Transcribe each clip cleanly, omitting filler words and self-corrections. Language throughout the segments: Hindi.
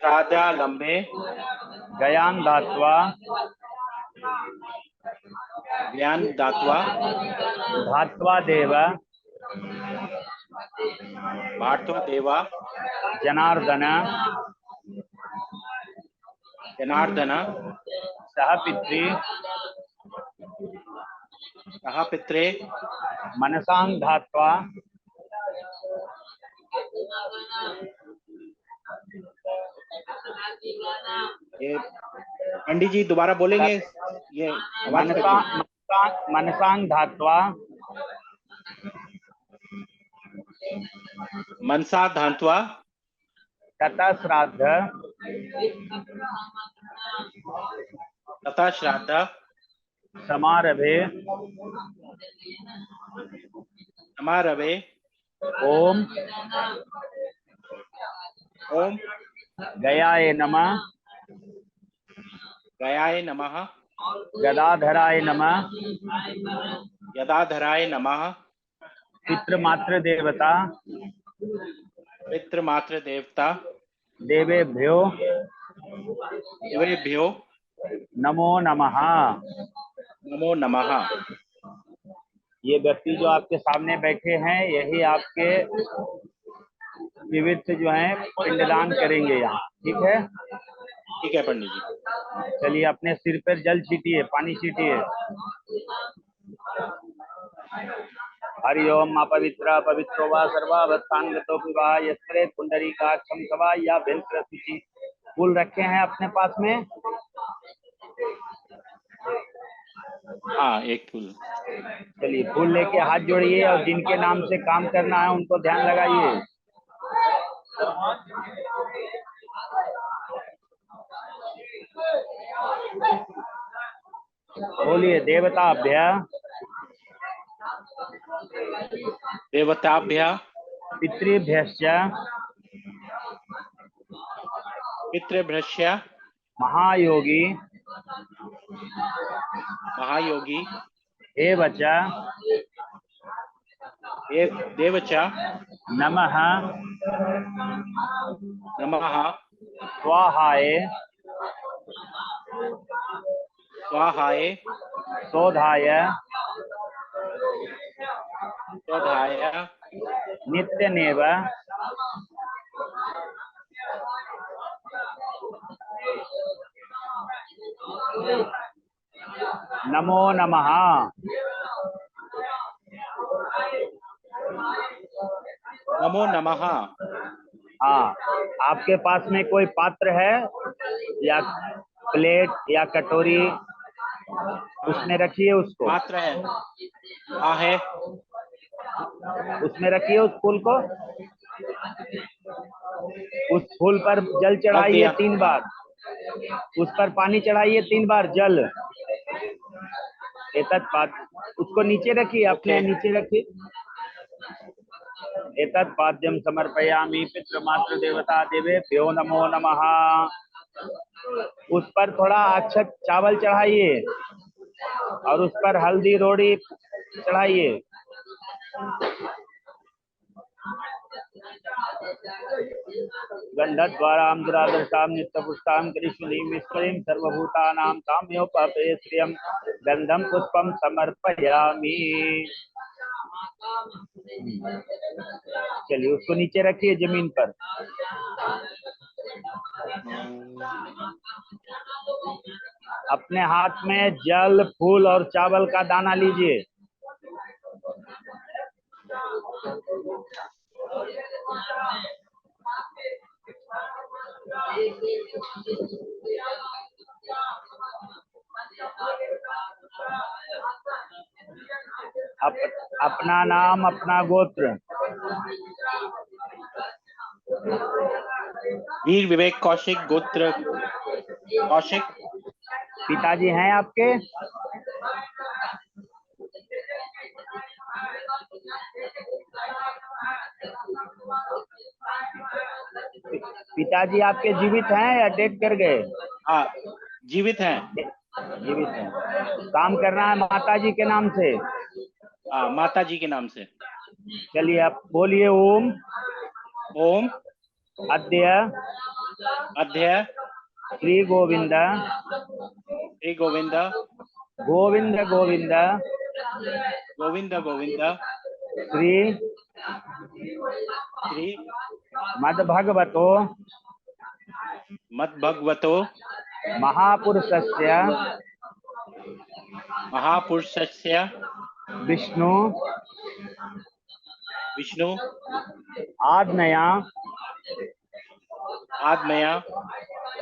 श्राद्धालम्बे गयान धात्वा ज्ञान दात्वा धात्वा देव भारत्वा देवा जनार्दन जनार्दन सह पितृ सह पित्रे मनसां धात्वा ये पंडित जी दोबारा बोलेंगे, ये आवाज मनसां धात्वा मनसा धात्वा तथा श्राद्ध समारभे ओम गयाय नमः गदाधराय नमः पितृमात्र देवता देवेभ्यो नमो नमः। ये व्यक्ति जो आपके सामने बैठे हैं, यही आपके जीवित जो हैं पिंडदान करेंगे यहाँ, ठीक है? ठीक है पंडित जी। चलिए अपने सिर पर जल छीटिए, पानी छीटिए। हरि ओम अपवित्र पवित्रो वा सर्वावस्थांगतो विवाह यस्त्रे पुंडरीकाक्षं सवा या भेंत्र सूचि। फूल रखे हैं अपने पास में? हाँ, एक फूल। चलिए फूल लेके हाथ जोड़िए और जिनके नाम से काम करना है उनको ध्यान लगाइए। बोलिए देवताभ्य पितृभ्यश्च महायोगी एवच देवच नमः स्वाहाय शोधाय नित्यनेव नमो नमः। नमो नमः। हाँ, आपके पास में कोई पात्र है या प्लेट या कटोरी, उसमें रखिए उसको। पात्र है, हाँ है, उसमें रखिए उस फूल को। उस फूल पर जल चढ़ाइए 3 बार, उस पर पानी चढ़ाइए 3 बार जल। उसको नीचे रखिए, अपने नीचे रखिए। एतत् पाद्यम समर्पयामि पितृमात्र देवता देवेभ्यो नमो नमः। उस पर थोड़ा अक्षत चावल चढ़ाइए और उस पर हल्दी रोड़ी चढ़ाइए। गंधद्वारां दुरादर्शां नित्यपुष्टां करिष्मणीं विस्मरीं सर्वभूतानां काम्योपहते श्रियं गंधम पुष्पम समर्पयामि। चलिए उसको नीचे रखिए जमीन पर। अपने हाथ में जल, फूल और चावल का दाना लीजिए। अपना नाम, अपना गोत्र। वीर विवेक कौशिक, गोत्र कौशिक। पिताजी हैं आपके? पिताजी आपके जीवित हैं या डेथ कर गए? हाँ, जीवित हैं। जीवित हैं। काम करना है माताजी के नाम से? माताजी के नाम से। चलिए आप बोलिए ओम। ओम अद्य अद्य श्री गोविंद श्री गोविंद गोविंद गोविंद गोविंद गोविंद श्री श्री मद्भगवतो मद्भगवतो महापुरुषस्य महापुरुषस्य विष्णु विष्णु आज्ञया आत्मया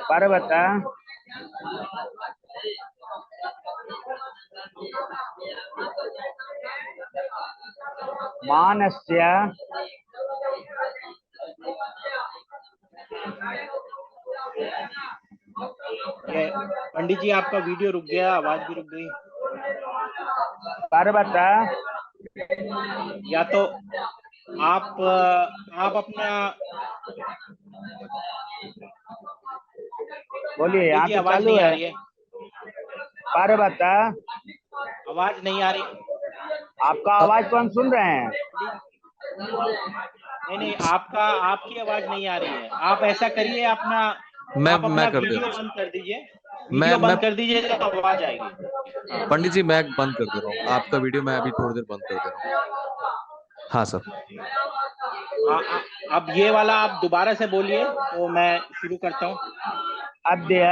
पर्वत मानस्य ये पंडित जी आपका वीडियो रुक गया, आवाज भी रुक गई। पर्वत या तो आप अपना बोलिए, पंडित यहाँ जी तो आवाज चालू नहीं आ है। रही है, पर्वत, आवाज नहीं आ रही। आपका आवाज तो हम सुन रहे हैं। नहीं आपकी आवाज नहीं आ रही है। आप ऐसा करिए, अपना आप अपना मैं कर वीडियो देता हूँ। बंद कर दीजिए, वीडियो बंद कर दीजिए तो आवाज आएगी। पंडित जी मैं बंद कर दे रहा हूँ आपका वीडियो, मैं अभी थोड़ी देर बंद कर दे रहा हूँ। हाँ सर। अब ये वाला आप दोबारा से बोलिए तो मैं शुरू करता हूँ। अद्य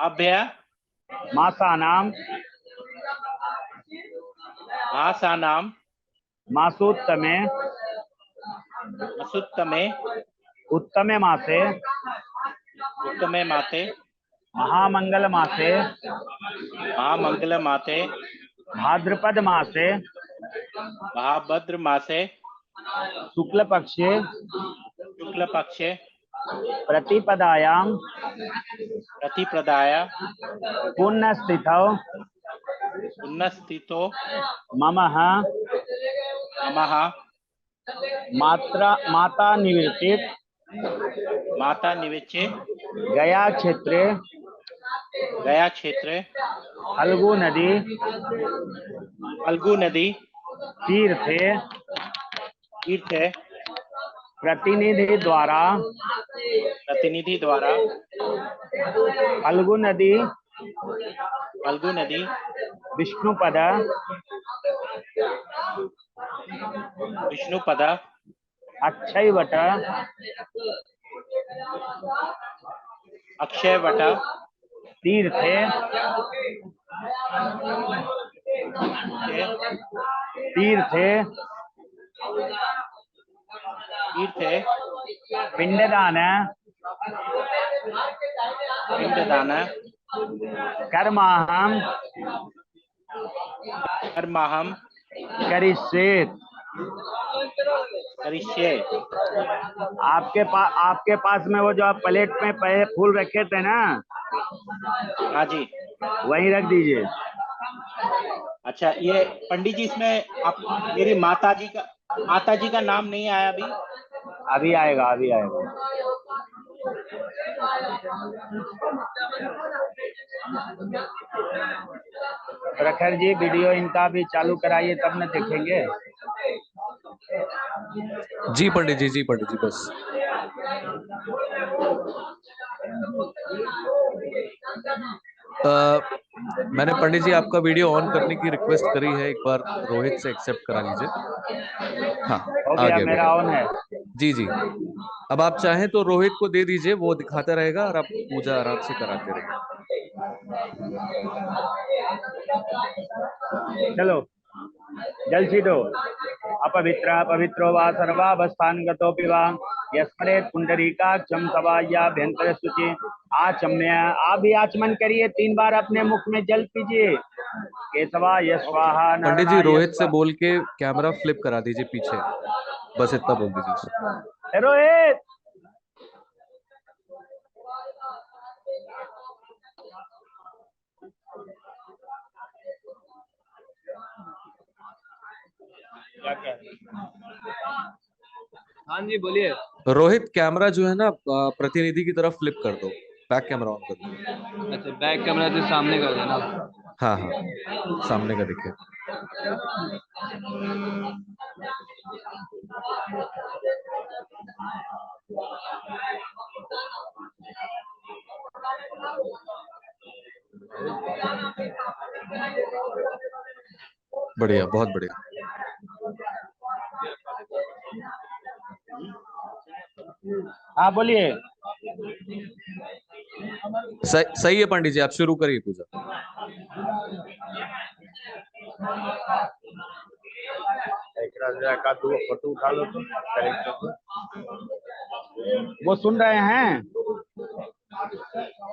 अभ्य मासानाम मासानाम मासोत्तमे मसुत्तमे उत्तमे मासे उत्तमे माते महामंगल मासे महामंगल माते भाद्रपद मासे महाभद्र मासे शुक्ल पक्षे शुक्ल पक्षे प्रतिपदायां प्रतिप्रदाया पुण्यस्थितौ उन्नस्थितो ममः नमः माता निवर्तित माता निवेचे गया क्षेत्रे फल्गु नदी फल्गु नदी तीर्थे प्रतिनिधि द्वारा फल्गु नदी विष्णुपद अक्षयवट तीर्थे पिंडदान कर्माहम करिष्ये। आपके पास में वो जो आप प्लेट में पहले फूल रखे थे ना, हाँ जी, वहीं रख दीजिए। अच्छा, ये पंडित जी इसमें आप मेरी माता जी का नाम नहीं आया अभी। अभी आएगा। प्रखर जी वीडियो इनका भी चालू कराइए तब न देखेंगे। जी पंडित जी बस। मैंने पंडित जी आपका वीडियो ऑन करने की रिक्वेस्ट करी है, एक बार रोहित से एक्सेप्ट करा लीजिए। हाँ, हो गया, मेरा ऑन है। जी। अब आप चाहें तो रोहित को दे दीजिए, वो दिखाता रहेगा और आप पूजा आराम से कराते रहेंगे। चलो जल छीटो। अपवित्र पवित्रो वा सर्वावस्थानगतोऽपि वा यस्मरेत् पुंडरीकाक्षं सवायाभ्यंतर शुचि आचम्य। आप भी आचमन करिए, 3 बार अपने मुख में जल पीजिए। केशवाय स्वाहा। पंडित जी रोहित से बोल के कैमरा फ्लिप करा दीजिए पीछे, बस इतना बोल दीजिए। रोहित, हाँ जी बोलिए। रोहित कैमरा जो है ना प्रतिनिधि की तरफ फ्लिप कर दो, बैक कैमरा ऑन कर दो। अच्छा, बैक कैमरा तो सामने कर देना। हाँ, सामने का दिखे। बढ़िया, बहुत बढ़िया। हाँ बोलिए। सही है पंडित जी, आप शुरू करिए पूजा। का दो फोटो उठा लो तो वो सुन रहे हैं।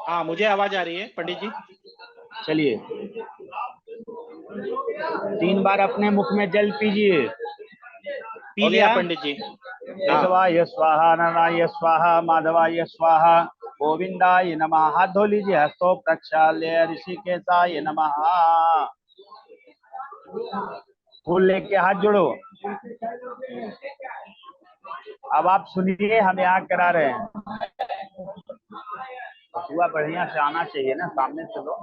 हाँ, मुझे आवाज आ रही है पंडित जी। चलिए 3 बार अपने मुख में जल पीजिए। पी हो लिया गया? पंडित जी। हाँ। केशवाय स्वाहा, नारायणाय स्वाहा, माधवाय स्वाहा, गोविंदाय नमः। हाथ धो लीजिए। हस्तो प्रक्षाल्य ऋषिकेशाय नमः। फूल लेके हाथ जोड़ो। अब आप सुनिए, हम यहाँ करा रहे हैं। हुआ बढ़िया से आना चाहिए ना, सामने से लो।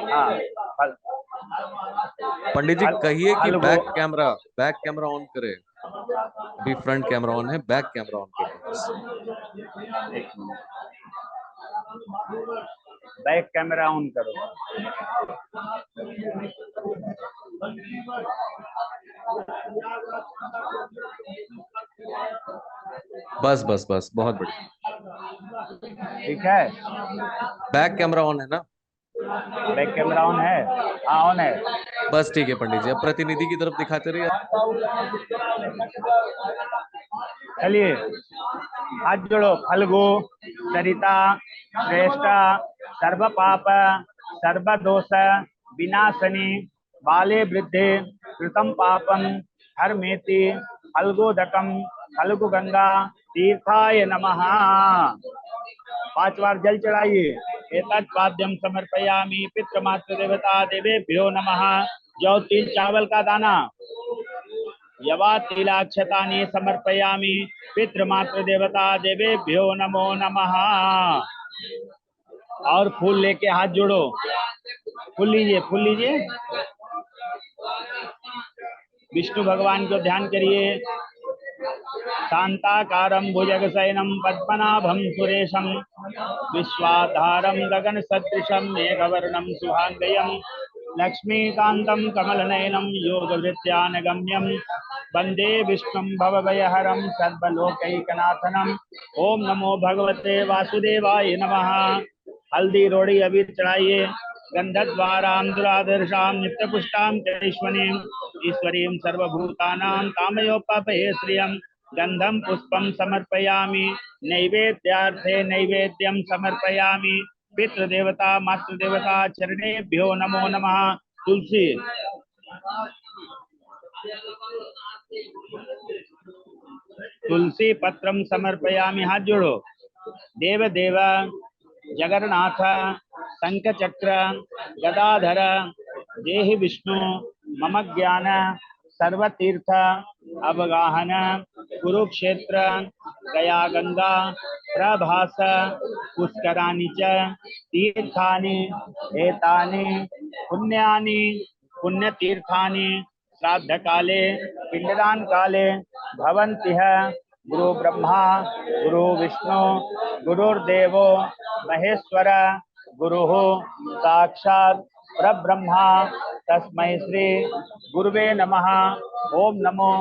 हाँ पंडित जी कहिए कि हलवो। बैक कैमरा ऑन करे। अभी फ्रंट कैमरा ऑन है, बैक कैमरा ऑन कर दो बस। बैक कैमरा ऑन करो। बस बस बस, बहुत बढ़िया। ठीक है, बैक कैमरा ऑन है ना? बैक कैमरा ऑन है। हाँ ऑन है। बस ठीक है पंडित जी, अब प्रतिनिधि की तरफ दिखाते रहिए। चलिए हाथ जोड़ो। फल्गु सरिता श्रेष्ठा सर्व पाप सर्व दोष विनाशनी बाले वृद्धे कृतम पापम हरमेति फल्गोदकम फल्गु गंगा तीर्थाय नमः। 5 बार जल चढ़ाइए। एतत् पाद्यम समर्पयामि पितृमातृ देवता देवेभ्यो नमः। जौ तिल चावल का दाना यवा तिलाक्षतानि समर्पयामि पितृमातृ देवता देवेभ्यो नमो नमः। और फूल लेके हाथ जोड़ो। फूल लीजिए, फूल लीजिए। विष्णु भगवान को ध्यान करिए। शांताकारं भुजगशयनं पद्मनाभं सुरेशं विश्वाधारं गगनसदृशं मेघवर्णं शुभांगयं लक्ष्मीकान्तं कमलनयनं योगवृत्यानगम्यं वन्दे विष्णुं भवभयहरं सर्वलोकैकनाथनं। ओम नमो भगवते वासुदेवाय नमः। हल्दी रोड़ी अबीर चढ़ाइए। गंधद्वारां दुरादर्शां नित्यपुष्टां चैश्वनीं ईश्वरीं सर्वभूतानां कामयोपापहे श्रियं गंधम पुष्पम समर्पयामि। नैवेद्यार्थे नैवेद्यम समर्पयामि। पितृदेवता मातृदेवता चरणेभ्यो नमो नमः। तुलसी तुलसी पत्रम समर्पयामि। हाथ जोड़ो। देव देव जगन्नाथ शंखचक्र गदाधर देहि विष्णु मम ज्ञान सर्वतीर्थ अवगाहन कुरुक्षेत्र गया गंगा प्रभास पुष्कराणि च तीर्थानि एतानि पुण्यानि पुण्यतीर्थानि श्राद्ध काले पिंडदान काले भवन्ति है। गुरु ब्रह्मा गुरु विष्णु गुरुर्देवो महेश्वर गुरु साक्षात् परब्रह्मा तस्मै श्री गुरुवे नमः। ओम नमो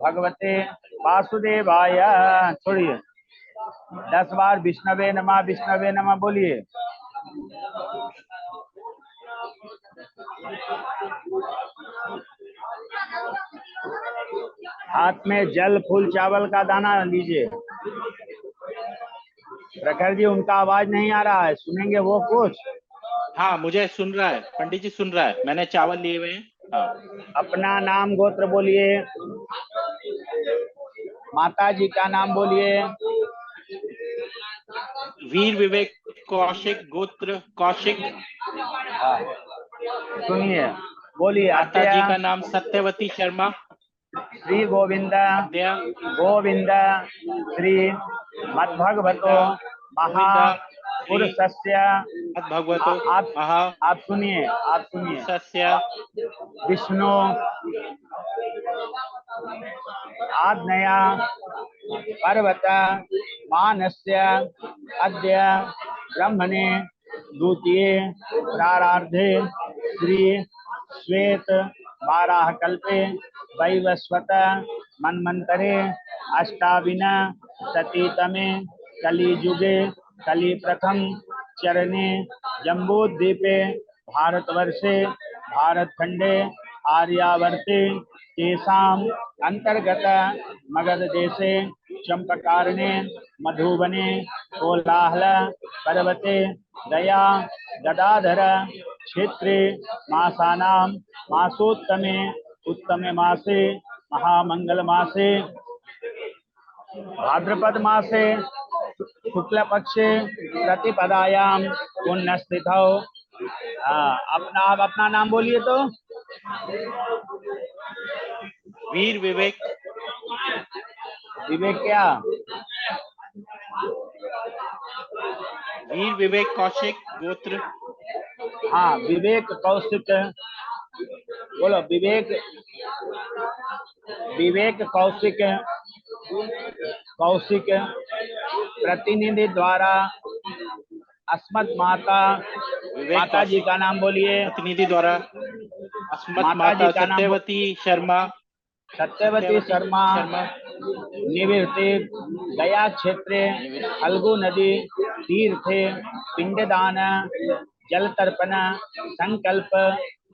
भगवते वासुदेवाय। छोड़िए। 10 बार विष्णवे नमः बोलिए। हाथ में जल फूल चावल का दाना लीजिए। प्रखर जी उनका आवाज नहीं आ रहा है, सुनेंगे वो कुछ? हाँ, मुझे सुन रहा है पंडित जी, सुन रहा है। मैंने चावल लिए हुए हैं। हाँ। अपना नाम गोत्र बोलिए। माता जी का नाम बोलिए। वीर विवेक कौशिक, गोत्र कौशिक। हाँ। सुनिए बोलिए। माता जी अत्या का नाम सत्यवती शर्मा। श्री गोविंद अद्या गोविंद श्री मद्भगवतो गोविंदा महापुरुषस्य भगवतो आप महा आप सुनिए सस्य विष्णु आज्ञया पर्वत मानस्य अद्य ब्रह्मणे द्वितीये प्रारार्धे श्री श्वेत बाराह कल्पे वैवस्वत मन्वन्तरे अष्टाविन शतीतमे कलिजुगे कलि प्रथम चरणे जम्बूद्वीपे भारतवर्षे भारतखंडे आर्यावर्ते तेषाम् अंतर्गत मगध देशे चंपकारणे मधुबने कोलाहल पर्वते दया गदाधर क्षेत्रे मासानां मासोत्तमे उत्तमे मासे महामंगल मासे भाद्रपद मासे शुक्ल पक्षे प्रतिपदायाम पुण्यस्थितौ। आप अपना नाम बोलिए तो। वीर विवेक विवेक क्या? वीर विवेक कौशिक गोत्र। हाँ, विवेक कौशिक बोलो। विवेक कौशिक प्रतिनिधि द्वारा अस्मत् माता जी का नाम बोलिए। प्रतिनिधि द्वारा अस्मत् माता सत्यवती शर्मा निवृत्ति गया क्षेत्रे फल्गु नदी तीर्थे पिंडदान जल तर्पण संकल्प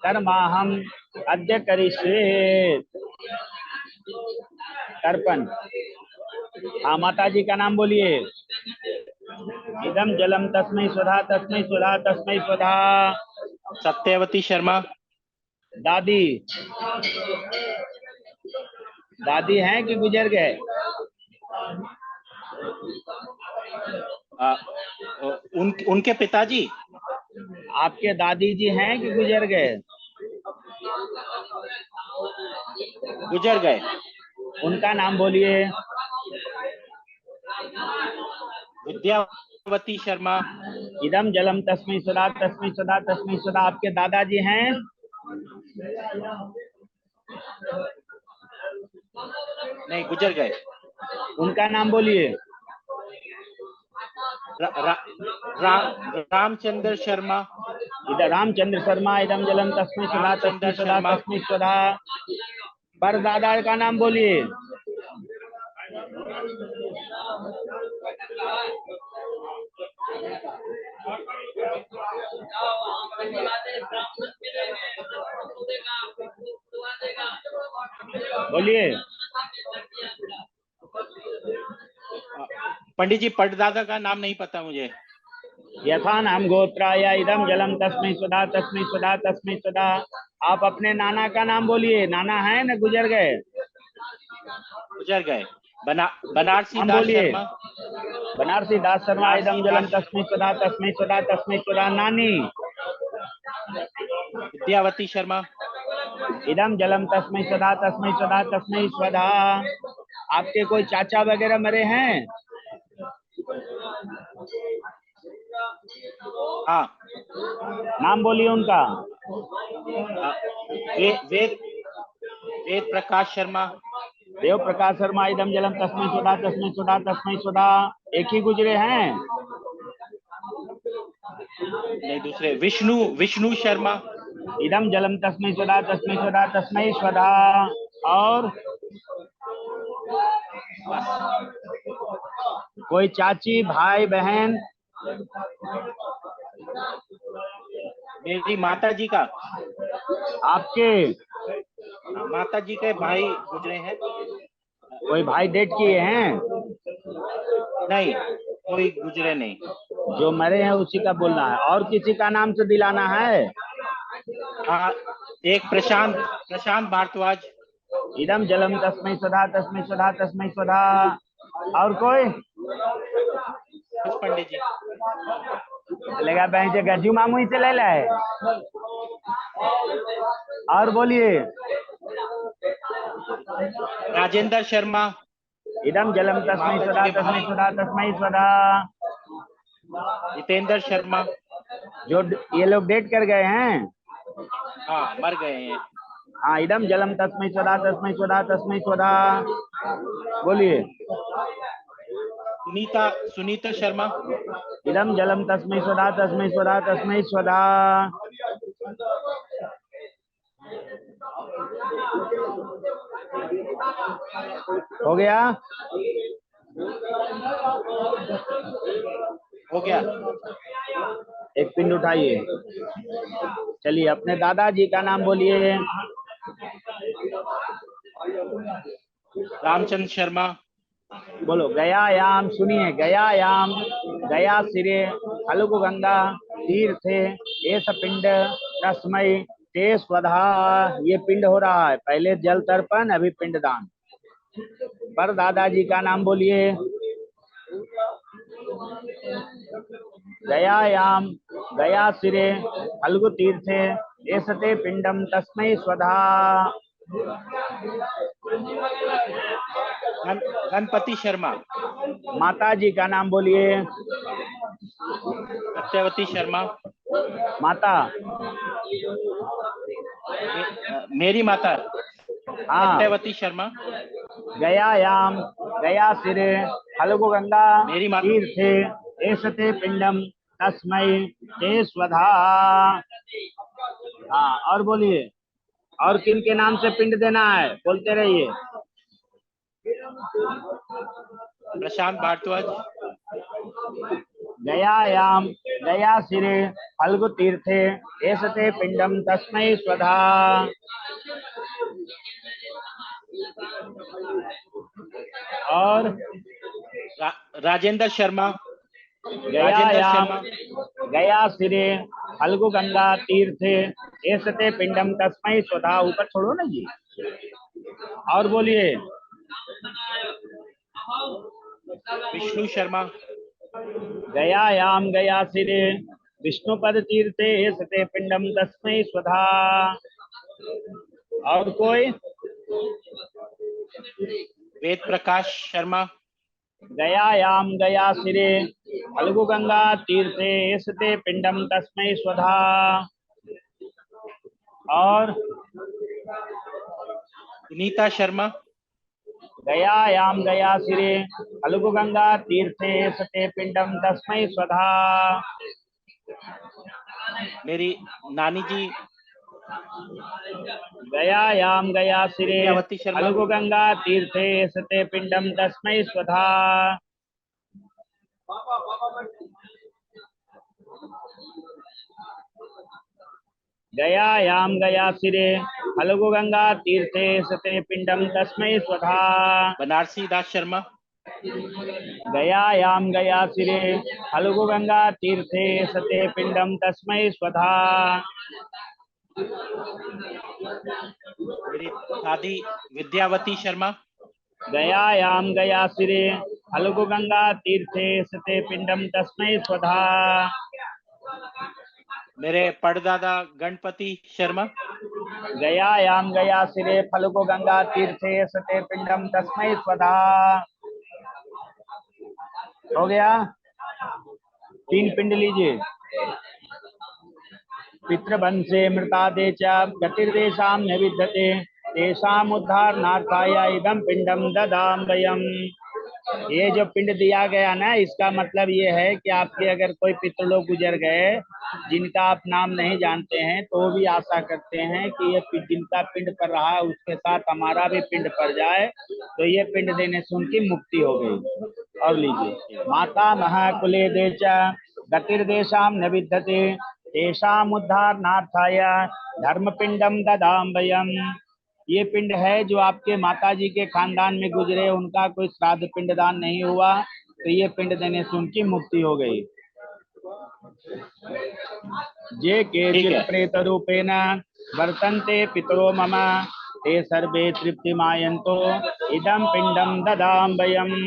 कर्माहम अद्य करिष्ये। तर्पण। हाँ, माता जी का नाम बोलिए। इदम जलम तस्मै स्वधा तस्मै स्वधा तस्मै स्वधा। सत्यवती शर्मा। दादी हैं कि गुजर गए? उनके पिताजी। आपके दादी जी हैं कि गुजर गए? गुजर गए। उनका नाम बोलिए। विद्यावती शर्मा। इदम जलम तस्मै सदा तस्मै सदा तस्मै सदा। आपके दादाजी हैं? नहीं, गुजर गए। उनका नाम बोलिए। रामचंद्र शर्मा। इधर रामचंद्र शर्मा। इदम जलम तस्मै सदा तस्मै सदा तस्मै सदा। पर दादा का नाम बोलिए। बोलिए। पंडित जी, परदादा का नाम नहीं पता मुझे। यथा नाम गोत्राय इदम जलम तस्मै सदा तस्मै सदा तस्मै सदा। आप अपने नाना का नाम बोलिए। नाना है न गुजर गए? गुजर गए। बनारसी दास शर्मा। बनारसी दास शर्मा। इदम जलम तस्मै सदा तस्मै सदा तस्मै सदा। नानी। विद्यावती शर्मा। इदम जलम तस्मै सदा तस्मै सदा तस्मै स्वधा। आपके कोई चाचा वगैरह मरे हैं? हाँ। नाम बोलिए उनका। वेद प्रकाश शर्मा। देव प्रकाश शर्मा। इदम जलम तस्मै सदा तस्मै सदा तस्मै सदा। एक ही गुजरे हैं? नहीं, दूसरे। विष्णु शर्मा। इदम जलम तस्मै सदा तस्मै सदा तस्मै स्वधा। और कोई चाची भाई बहन? मेरी माता जी का। आपके माता जी के भाई गुजरे हैं। कोई भाई डेट किए हैं? नहीं, कोई गुजरे नहीं। जो मरे हैं उसी का बोलना है। और किसी का नाम से दिलाना है? हाँ, एक प्रशांत भारद्वाज। इदम जलम तस्मै सदा तस्मै सदा तस्मै सदा। और कोई? पंडित जी। चलेगा बैंक से गज्जू मामू ही से ले लाए। और बोलिए। राजेंद्र शर्मा। इदम जलम तस्मै सदा तस्मै सदा तस्मै सदा। जितेंद्र शर्मा। जो ये लोग डेट कर गए हैं। हाँ, मर गए हैं। हाँ, इदम जलम तस्मै स्वधा तस्मै स्वधा तस्मै स्वधा। बोलिए। सुनीता शर्मा। इदम जलम तस्मै स्वधा तस्मै स्वधा तस्मै स्वधा। हो गया। हो गया। एक पिंड उठाइए। चलिए, अपने दादाजी का नाम बोलिए। रामचंद्र शर्मा। बोलो। गयायाम, सुनिए, गयायाम गया सिरे फल्गु गंगा तीर्थे एस पिंड तस्मै ते स्वधा। ये पिंड हो रहा है, पहले जल तर्पण, अभी पिंडदान। पर दादाजी का नाम बोलिए। गयायाम गया सिरे फल्गु तीर्थे एसते पिंडम तस्मै स्वधा। गणपति शर्मा। माता जी का नाम बोलिए। सत्यवती शर्मा। माता। मेरी माता हाँ। सत्यवती शर्मा। गयायाम गया सिरे फल्गु गंगा मेरी माता। तीर्थे एसते पिंडम तस्मै ते स्वधा। हाँ, और बोलिए। और किन के नाम से पिंड देना है, बोलते रहिए। प्रशांत भारद्वाज। गयायाम गया सिरे फल्गु तीर्थे एसते पिंडम तस्मै स्वधा। और राजेंद्र शर्मा। गयायाम गया सिरे फल्गु गंगा तीर्थे एसते पिंडम तस्मै स्वधा। ऊपर छोड़ो ना जी। और बोलिए। विष्णु शर्मा। गयायाम गया सिरे विष्णुपद तीर्थे एसते पिंडम तस्मै स्वधा। और कोई। वेद प्रकाश शर्मा। गयायाम गया सिरे फल्गु गंगा तीर्थे एसते पिंडम तस्मै स्वधा। और सुनीता शर्मा। गयायाम गया सिरे फल्गु गंगा तीर्थे एसते पिंडम तस्मै स्वधा। मेरी नानी जी गयायाम गया सिरे विद्यावती शर्मा। फल्गु गंगा तीर्थे एसते पिंडम तस्मै स्वधा। गयायाम गया सिरे फल्गु गंगा तीर्थे एसते पिंडम तस्मै स्वधा। बनारसी दास शर्मा। गयायाम गया सिरे फल्गु गंगा तीर्थे एसते पिंडम तस्मै स्वधा। मेरी दादी विद्यावती शर्मा। गयायाम गया सिरे फल्गु गंगा तीर्थे एसते पिंडम तस्मै स्वधा। मेरे परदादा गणपति शर्मा। गयायाम गया सिरे फल्गु गंगा तीर्थे एसते पिंडम तस्मै स्वधा। हो गया। 3 पिंड लीजिए। पितृवंशे मृतादे च गतिर्देशां न विद्यते तेषाम् उद्धारणार्थाय इदं पिंडम ददाम्यहम्। ये जो पिंड दिया गया ना, इसका मतलब ये है कि आपके अगर कोई पितृ लोग गुजर गए जिनका आप नाम नहीं जानते हैं, तो भी आशा करते हैं कि ये जिनका पिंड पड़ रहा है उसके साथ हमारा भी पिंड पड़ जाए, तो ये पिंड देने से उनकी मुक्ति हो गई। और लीजिए। माता महाकुले देच गतिर्देशां न विद्यते तेषाम् उद्धारणार्थाय धर्म पिंडम ददाम्यहम्। ये पिंड है जो आपके माताजी के खानदान में गुजरे, उनका कोई श्राद्ध पिंडदान नहीं हुआ, तो ये पिंड देने से उनकी मुक्ति हो गई। जे केचित् प्रेत रूपेण वर्तन्ते पितरो मम ते सर्वे तृप्तिमायन्तो इदं पिंडम ददाम्यहम्।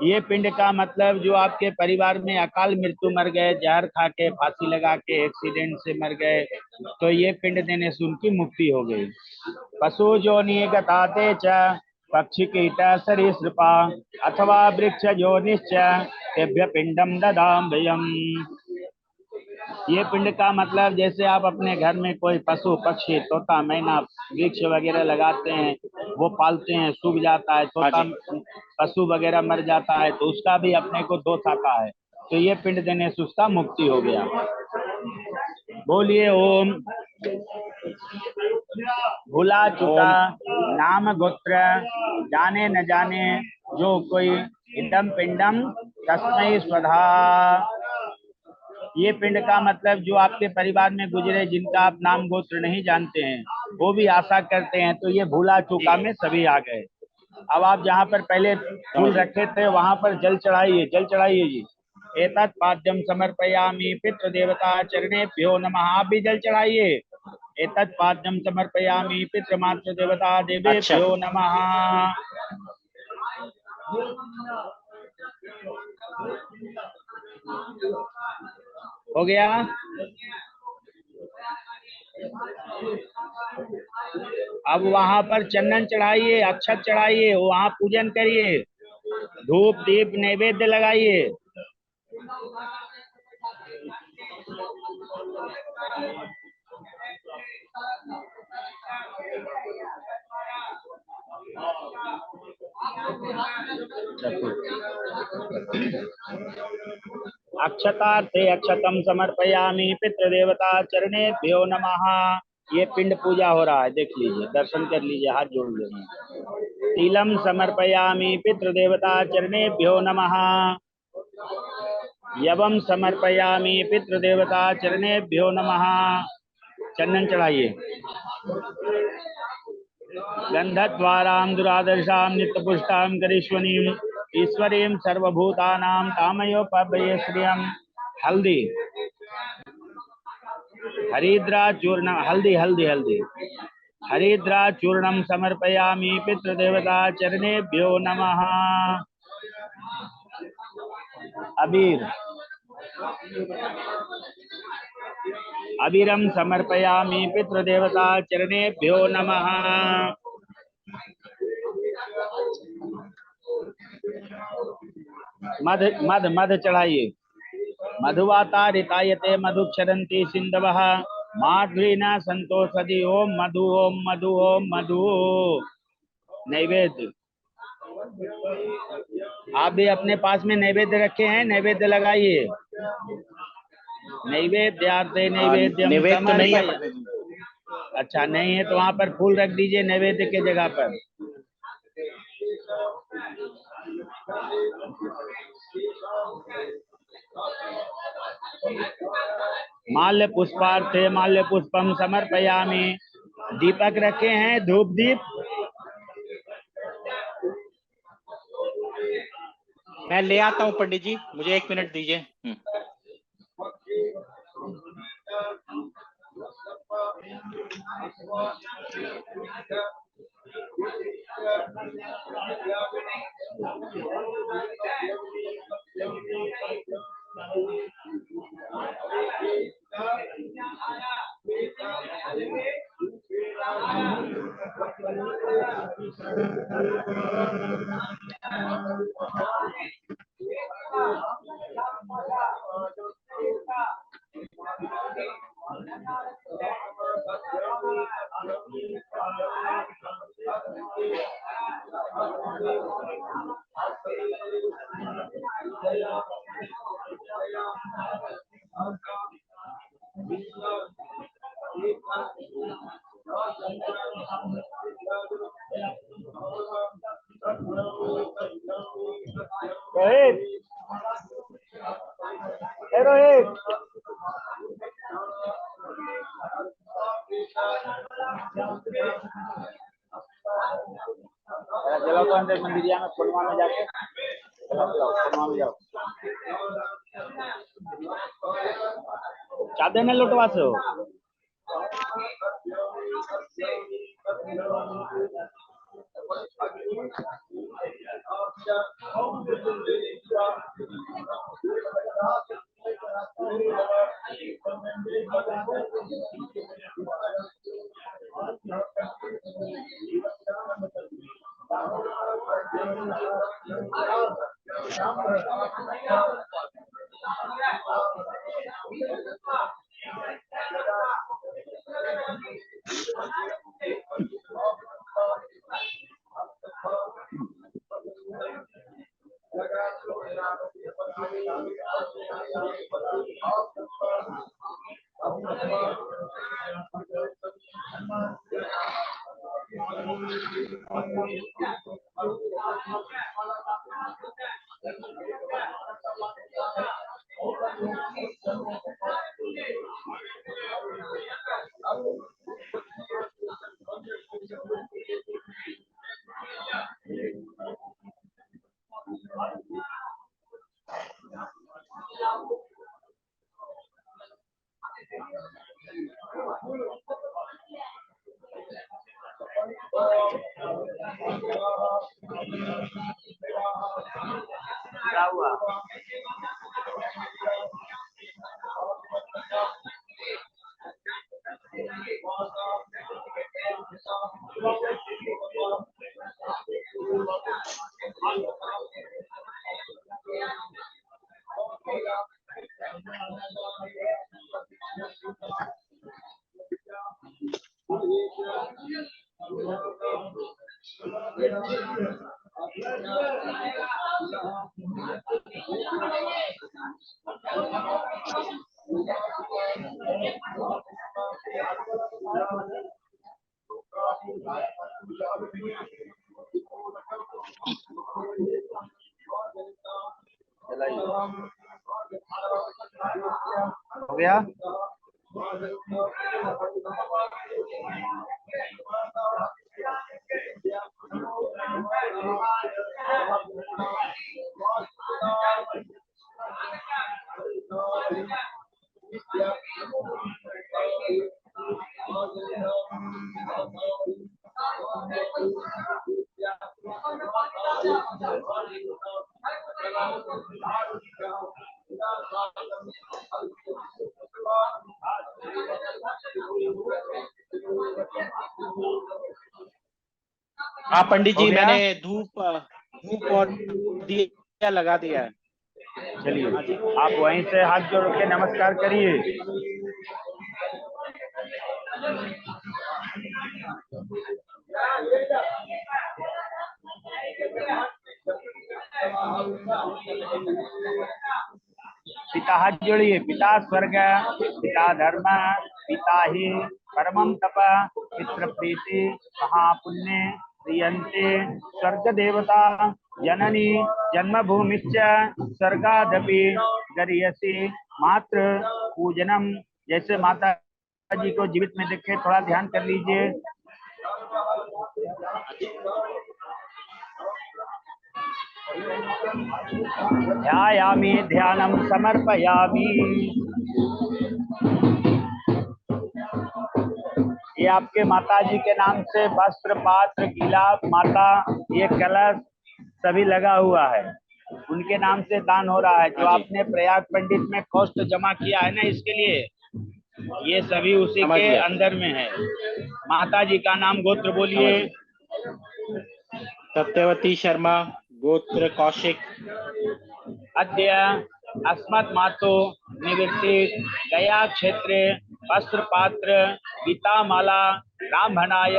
ये पिंड का मतलब जो आपके परिवार में अकाल मृत्यु मर गए, जहर खा के, फांसी लगा के, एक्सीडेंट से मर गए, तो ये पिंड देने से उनकी मुक्ति हो गई। पशु जोनि गताते च पक्षी कीट सरीसृपा अथवा वृक्ष जोनिश्च तेभ्य पिंडम ददाम्यहम्। ये पिंड का मतलब जैसे आप अपने घर में कोई पशु पक्षी तोता मैना वृक्ष वगैरह लगाते हैं, वो पालते हैं, सूख जाता है, हाँ तोता जी। पशु वगैरह मर जाता है तो उसका भी अपने को दोष आता है, तो ये पिंड देने से उसका मुक्ति हो गया। बोलिए ओम। भूला चुका ओम। नाम गोत्र जाने न जाने जो कोई इदम पिंडम तस्मै स्वधा। ये पिंड का मतलब जो आपके परिवार में गुजरे जिनका आप नाम गोत्र नहीं जानते हैं, वो भी आशा करते हैं, तो ये भूला चूका में सभी आ गए। अब आप जहाँ पर पहले फूल समझ। रखे थे वहां पर जल चढ़ाइए, जल चढ़ाइए जी। एतत् पाद्यम समर्पयामि पितृ देवता चरणेभ्यो नमः। आप भी जल चढ़ाइए। एतत् पाद्यम समर्पयामि पितृ मातृ देवता अच्छा। देवेभ्यो नमः। हो गया। अब वहां पर चंदन चढ़ाइए, अक्षत चढ़ाइए, वहां पूजन करिए, धूप दीप नैवेद्य लगाइए। अक्षतार्थे अक्षतम समर्पयामि पितृदेवता चरणेभ्यो नमः। ये पिंड पूजा हो रहा है, देख लीजिए, दर्शन कर लीजिए, हाथ जोड़ लीजिए। तिलम समर्पयामि पितृदेवता चरणेभ्यो नमः। यवम समर्पयामि पितृदेवता चरणेभ्यो नमः। चंदन चढ़ाइए। गंधद्वारां दुरादर्शां नित्यपुष्टां करीश्वरीं ईश्वरीं सर्वभूतानां तामयोपभये श्रियं। हल्दी हरिद्रा चूर्ण, हल्दी हल्दी हल्दी हरिद्रा चूर्णम समर्पयामि पितृदेवता चरणेभ्यो नमः। अबीर अबीरम समर्पयामि पितृदेवता चरणेभ्यो नमः। मध मध मध चढ़ाइए। मधुवाता ऋतायते मधुक्षरन्ति सिन्धवः माध्वीना संतोषधि। ओम मधु ओम मधु ओम मधु। नैवेद्य आप भी अपने पास में नैवेद्य रखे हैं, नैवेद्य लगाइए। नैवेद्यार्थे नैवेद्यम निवेद तो नहीं है समर्पय। पंडित जी। अच्छा नहीं है तो वहां पर फूल रख दीजिए नैवेद्य के जगह पर। माल्य पुष्पार्थे माल्य पुष्पम समर्पयामि। दीपक रखे हैं, धूप दीप। मैं ले आता हूँ पंडित जी, मुझे 1 मिनट दीजिए। रोहित, ए रोहित, चलो तो अंदर मंदिरिया में खुलवा में जाके चलो खुलवा में जाओ। चादर न लुटवा से हो। क्या हुआ? हो गया? हाँ पंडित हो जी, गया? मैंने धूप धूप और दिया लगा दिया है। चलिए, हाँ जी। आप वहीं से हाथ जोड़ के नमस्कार करिए। पिता हाथ जोड़िए। पिता स्वर्ग, पिता धर्म, पिता ही परमं तप, पितृ प्रीति महापुण्य प्रियंते स्वर्ग देवता जननी जन्मभूमिश्च स्वर्गादपि गरीयसी मातृ पूजनम। जैसे माता जी को जीवित में देखे, थोड़ा ध्यान कर लीजिए। ध्यायामि ध्यानम समर्पयामि। ये आपके माता जी के नाम से वस्त्र, पात्र, गिलास, माता, ये कलश सभी लगा हुआ है, उनके नाम से दान हो रहा है। जो हाँ जी। आपने प्रयाग पंडित में कॉस्ट जमा किया है ना, इसके लिए ये सभी उसी समझ के गया। अंदर में है। माता जी का नाम गोत्र समझ बोलिए। गया। सत्यवती शर्मा, गोत्र कौशिक। अद्य अस्मत् मातु निवृत्ति गया क्षेत्रे वस्त्र पात्र गीता माला ब्राह्मणाय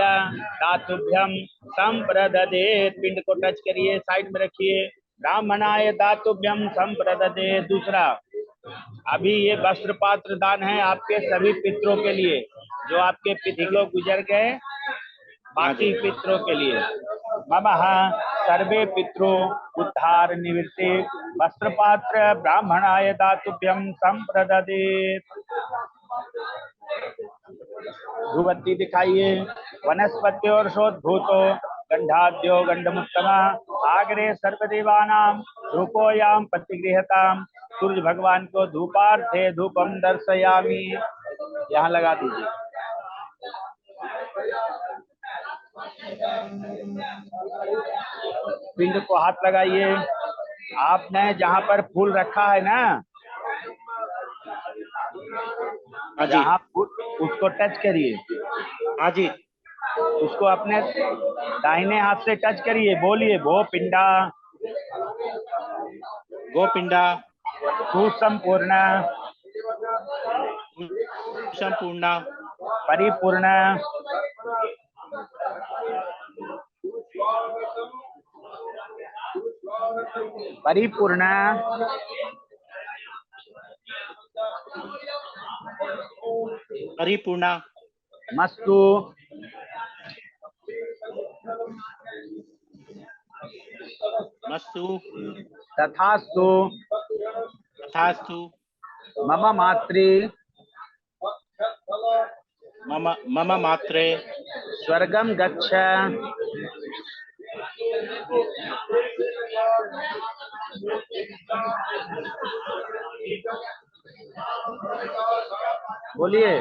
दातुभ्यम संप्रददे। पिंड को टच करिए, साइड में रखिए। ब्राह्मणाय दातुभ्यम संप्रददे। दूसरा, अभी ये वस्त्र पात्र दान है आपके सभी पितरों के लिए, जो आपके पितरों गुजर गए, बाकी पितरों के लिए। ममः सर्वे पितरो उद्धार निवृत्ति वस्त्र पात्र ब्राह्मणाय दातुभ्यम संप्रददे। धूपबत्ती दिखाइए। वनस्पत्योर्षोद्भूतो गंधाद्यो गंधमुत्तम आग्रे सर्वदेवानां धूपोयाम प्रतिगृहताम। सूर्य भगवान को धूपार्थे धूपम दर्शयामि। यहाँ लगा दीजिए। पिंड को हाथ लगाइए। आपने जहाँ पर फूल रखा है ना, हाँ जी। जहाँ फूल, उसको टच करिए। हाँ जी। उसको अपने दाहिने हाथ से टच करिए। बोलिए भो पिंडा गोपिंडा सुसंपूर्ण संपूर्ण परिपूर्ण परिपूर्ण परिपूर्ण मस्तु मस्तु तथास्तु तथास्तु मम मातृ मम मम मात्रे स्वर्गम गच्छ बोलिए।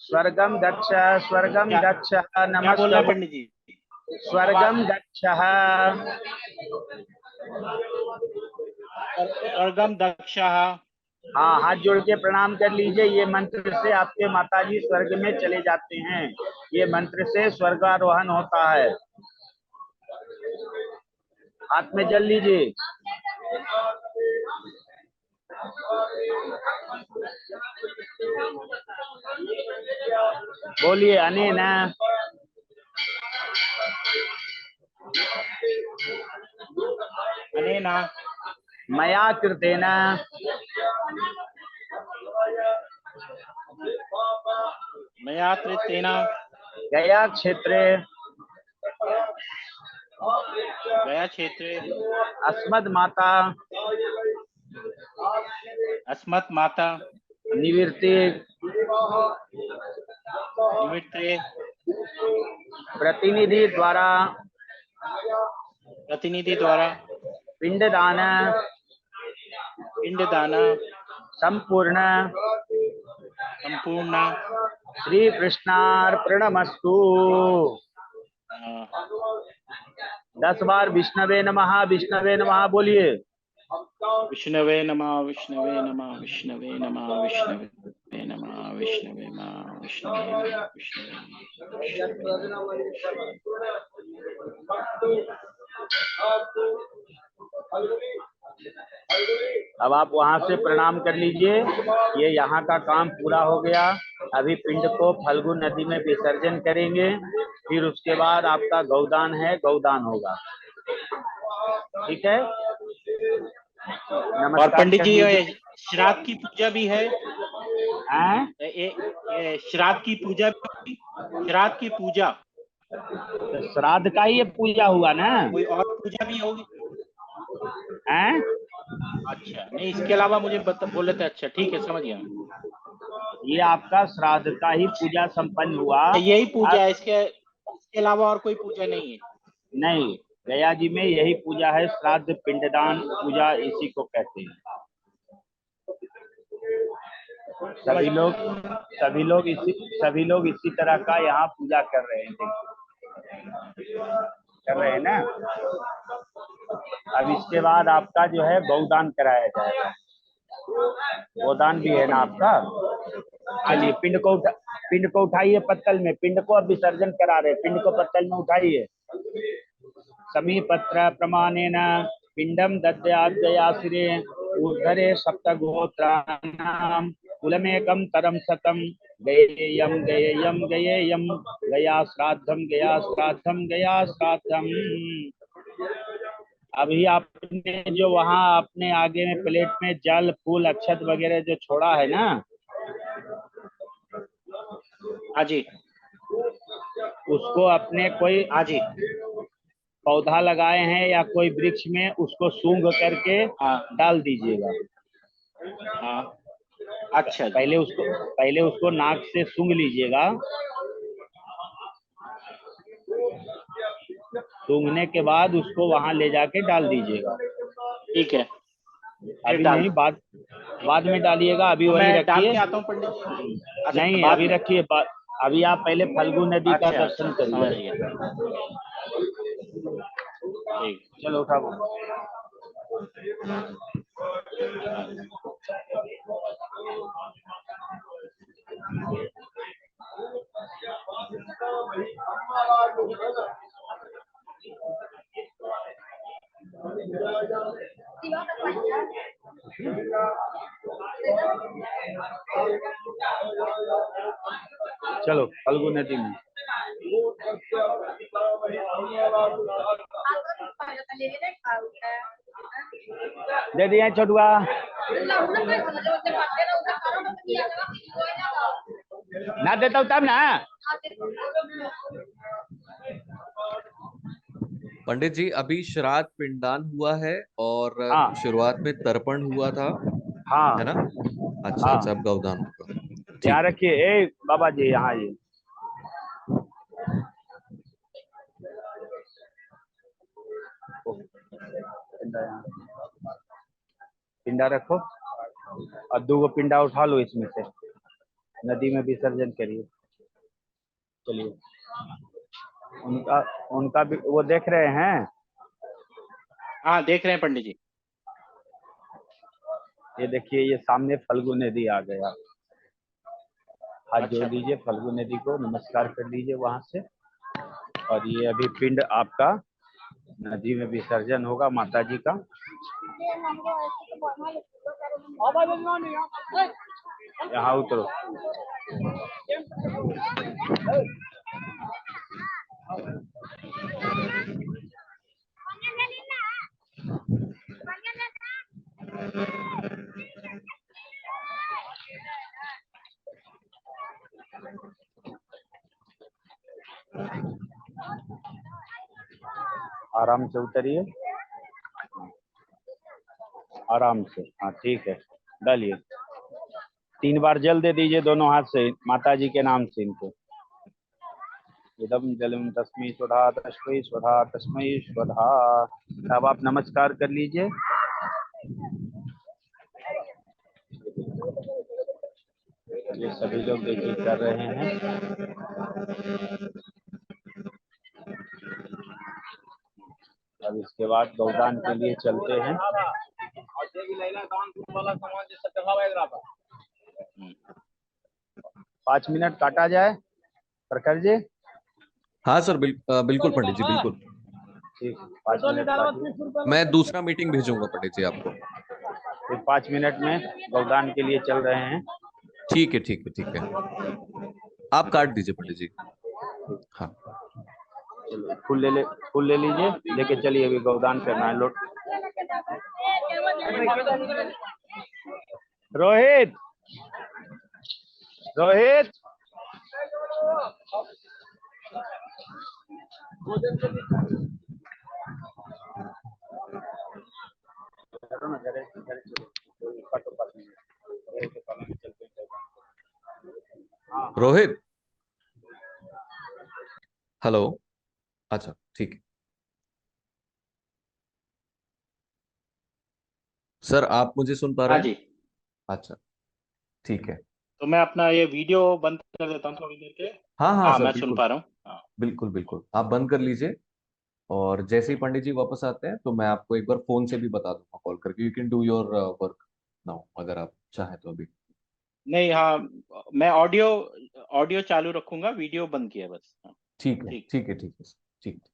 स्वर्गम गच्छ स्वर्गम क्या गच्छ क्या बोलना है नमस्ते पंडित जी? स्वर्गम गच्छ। स्वर्गम दक्षः। हाँ, हाथ जोड़ के प्रणाम कर लीजिए। ये मंत्र से आपके माताजी स्वर्ग में चले जाते हैं। ये मंत्र से स्वर्गारोहण होता है। हाथ में जल लीजिए। बोलिए अनेन अनेना मया कृतेन मया कृतेन गया क्षेत्रे गया क्षेत्रे अस्मद् माता अस्मत् माता निवृत्ति निमित्ते प्रतिनिधि द्वारा प्रतिनिधि द्वारा पिंडदान पिंडदान संपूर्ण संपूर्ण श्री कृष्णार्पणमस्तु। 10 बार विष्णवे नमः बोलिए। विष्णवे नमः विष्णवे नमः विष्णवे नमः विष्णवे नमः विष्णवे नमः विष्णवे नमः अब आप वहां से प्रणाम कर लीजिए। ये यहाँ का काम पूरा हो गया। अभी पिंड को फल्गु नदी में विसर्जन करेंगे। फिर उसके बाद आपका गौदान है, गौदान होगा। ठीक है। और नमस्कार पंडित कर जी लीजिए। ये श्राद्ध की पूजा भी है। हैं? ये श्राद्ध की पूजा श्राद्ध की पूजा तो श्राद्ध का ही ये पूजा हुआ ना। कोई और पूजा भी होगी? हैं? अच्छा नहीं, इसके अलावा मुझे बोले थे। अच्छा ठीक है, समझ गया। ये आपका श्राद्ध का ही पूजा संपन्न हुआ। यही पूजा है, इसके अलावा और कोई पूजा नहीं है? नहीं, गया जी में यही पूजा है। श्राद्ध पिंडदान पूजा इसी को कहते हैं। सभी लोग इसी तरह का यहाँ पूजा कर रहे हैं। कर रहे हैं ना। अब इसके बाद आपका जो है गौदान कराया जाएगा। गौदान भी है ना आपका। चलिए पिंड को उठाइए पत्तल में। पिंड को अब विसर्जन करा रहे। पिंड को पत्तल में उठाइए। समीपत्र प्रमाणेन पिंडम दद्याद्गयासिरे ऊर्ध्वरे सप्तगोत्राणां कुलमेकं तरम शतम गयेयं गयेयं गयेयं गया श्राद्धम गया श्राद्धम गया श्राद्धम। अभी आपने जो वहाँ अपने आगे में प्लेट में जल फूल अक्षत वगैरह जो छोड़ा है ना। हाँ जी। उसको अपने कोई हाँ जी। पौधा लगाए हैं या कोई वृक्ष में उसको सूंघ करके डाल दीजिएगा। हाँ अच्छा। पहले उसको नाक से सूंघ लीजिएगा। सूंघने के बाद उसको वहां ले जाके डाल दीजिएगा। ठीक है। अभी नहीं, बाद में डालिएगा। अभी तो वही मैं डाल रखिए। के आता हूँ पंडित जी। अच्छा, नहीं, बाद अभी में। रखिए। अभी आप पहले फल्गु नदी का अच्छा दर्शन अच्छा, समझ करिए। गया। ठीक। चलो उठा वो। चलो फल्गु नदी में दे दिया छोटुआ। ना देता हूँ तब ना। पंडित जी अभी श्राद्ध पिंडदान हुआ है और हाँ शुरुआत में तर्पण हुआ था, हाँ है ना? अच्छा हाँ। अच्छा, अब गौदान होगा। यहाँ ठीक है। रखिए, ए बाबा जी यहाँ ये। पिंडा यहाँ, पिंडा रखो और 2 पिंडा उठा लो इसमें से, नदी में विसर्जन करिए। चलिए, उनका उनका भी वो देख रहे हैं। हाँ देख रहे हैं पंडित जी। ये देखिए, ये सामने फल्गु नदी आ गया। हाथ अच्छा जोड़ लीजिए फल्गु नदी को, नमस्कार कर लीजिए वहां से। और ये अभी पिंड आपका नदी में विसर्जन होगा माता जी का। यहाँ उतरो। आराम से उतरिए, आराम से। हाँ ठीक है, डालिए। 3 बार जल दे दीजिए दोनों हाथ से माता जी के नाम से इनको। इदम जलम तस्मै स्वधा तस्मै स्वधा तस्मै स्वधा। अब आप नमस्कार कर लीजिए। ये सभी लोग देखिए कर रहे हैं। अब इसके बाद गौदान के लिए चलते हैं। 5 मिनट काटा जाए प्रखर जी। हाँ सर, बिल्कुल पंडित जी, बिल्कुल। ठीक, 5 मिनट काटिए। मैं दूसरा मीटिंग भेजूंगा पंडित जी आपको। फिर 5 मिनट में गौदान के लिए चल रहे हैं। ठीक है ठीक है ठीक है, आप काट दीजिए पंडित जी। हाँ चलो, फूल ले लीजिए, लेके चलिए, अभी गौदान करना है। लोट रोहित, रोहित रोहित, हेलो। अच्छा ठीक है सर, आप मुझे सुन पा हाँ रहे हैं? जी। अच्छा ठीक है। तो मैं अपना ये वीडियो बंद कर देता हूँ थोड़ी देर के लिए। हाँ हाँ हाँ सर, मैं सुन बिल्कुल पा रहा हूँ। हाँ बिल्कुल बिल्कुल, आप बंद कर लीजिए। और जैसे ही पंडित जी वापस आते हैं तो मैं आपको एक बार फोन से भी बता दूंगा कॉल करके। You can do your work now, अगर आप चाहें तो अभी। नहीं, हाँ मैं ऑडियो ऑडियो चालू रखूंगा, वीडियो बंद किया है बस। हाँ, ठीक है ठीक। ठीक है ठीक है ठीक है।